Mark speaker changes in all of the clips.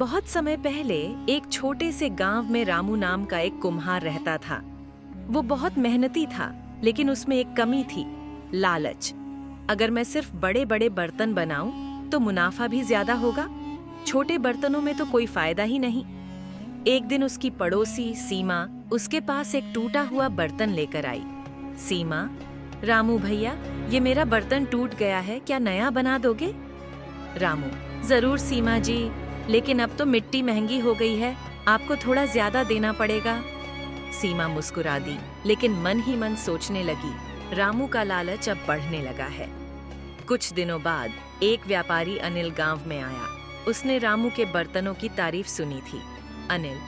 Speaker 1: बहुत समय पहले एक छोटे से गांव में रामू नाम का एक कुम्हार रहता था। वो बहुत मेहनती था, लेकिन उसमें एक कमी थी, लालच। अगर मैं सिर्फ बड़े बड़े बर्तन बनाऊं तो मुनाफा भी ज्यादा होगा, छोटे बर्तनों में तो कोई फायदा ही नहीं। एक दिन उसकी पड़ोसी सीमा उसके पास एक टूटा हुआ बर्तन लेकर आई। सीमा, रामू भैया, ये मेरा बर्तन टूट गया है, क्या नया बना दोगे? रामू, जरूर सीमा जी, लेकिन अब तो मिट्टी महंगी हो गई है, आपको थोड़ा ज्यादा देना पड़ेगा। सीमा मुस्कुरा दी, लेकिन मन ही मन सोचने लगी, रामू का लालच अब बढ़ने लगा है। कुछ दिनों बाद एक व्यापारी अनिल गांव में आया। उसने रामू के बर्तनों की तारीफ सुनी थी। अनिल,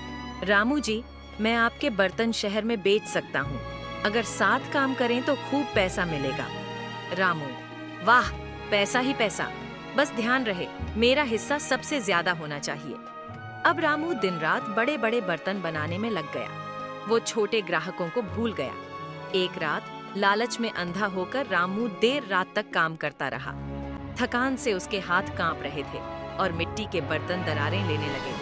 Speaker 1: रामू जी, मैं आपके बर्तन शहर में बेच सकता हूँ। अगर साथ काम करें तो खूब पैसा मिलेगा। रामू, वाह, पैसा ही पैसा, बस ध्यान रहे मेरा हिस्सा सबसे ज्यादा होना चाहिए। अब रामू दिन रात बड़े बड़े बर्तन बनाने में लग गया। वो छोटे ग्राहकों को भूल गया। एक रात लालच में अंधा होकर रामू देर रात तक काम करता रहा। थकान से उसके हाथ कांप रहे थे और मिट्टी के बर्तन दरारें लेने लगे।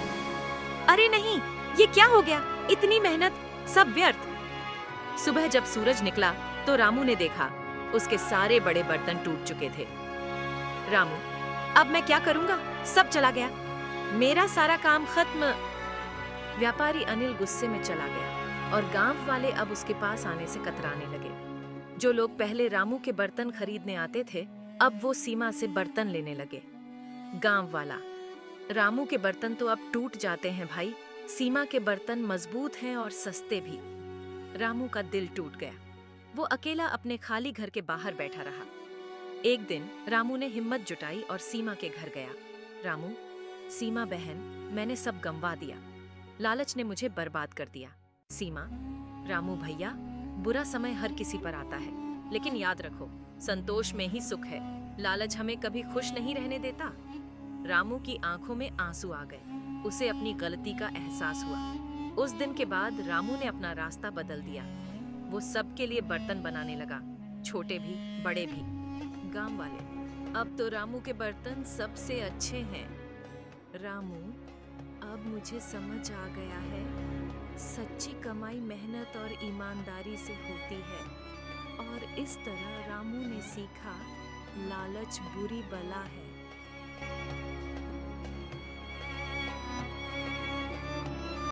Speaker 1: अरे नहीं, ये क्या हो गया? इतनी मेहनत सब व्यर्थ। सुबह जब सूरज निकला तो रामू ने देखा, उसके सारे बड़े बर्तन टूट चुके थे। रामू, अब मैं क्या करूंगा? सब चला गया, मेरा सारा काम खत्म। व्यापारी अनिल गुस्से में चला गया और गांव वाले अब उसके पास आने से कतराने लगे। जो लोग पहले रामू के बर्तन खरीदने आते थे, अब वो सीमा से बर्तन लेने लगे। गांव वाला, रामू के बर्तन तो अब टूट जाते हैं भाई, सीमा के बर्तन मजबूत हैं और सस्ते भी। रामू का दिल टूट गया। वो अकेला अपने खाली घर के बाहर बैठा रहा। एक दिन रामू ने हिम्मत जुटाई और सीमा के घर गया। रामू, सीमा बहन, मैंने सब गंवा दिया, लालच ने मुझे बर्बाद कर दिया। सीमा, रामू भैया, बुरा समय हर किसी पर आता है, लेकिन याद रखो, संतोष में ही सुख है, लालच हमें कभी खुश नहीं रहने देता। रामू की आंखों में आंसू आ गए। उसे अपनी गलती का एहसास हुआ। उस दिन के बाद रामू ने अपना रास्ता बदल दिया। वो सबके लिए बर्तन बनाने लगा, छोटे भी बड़े भी। गांव वाले, अब तो रामू के बर्तन सबसे अच्छे हैं। रामू, अब मुझे समझ आ गया है, सच्ची कमाई मेहनत और ईमानदारी से होती है। और इस तरह रामू ने सीखा, लालच बुरी बला है।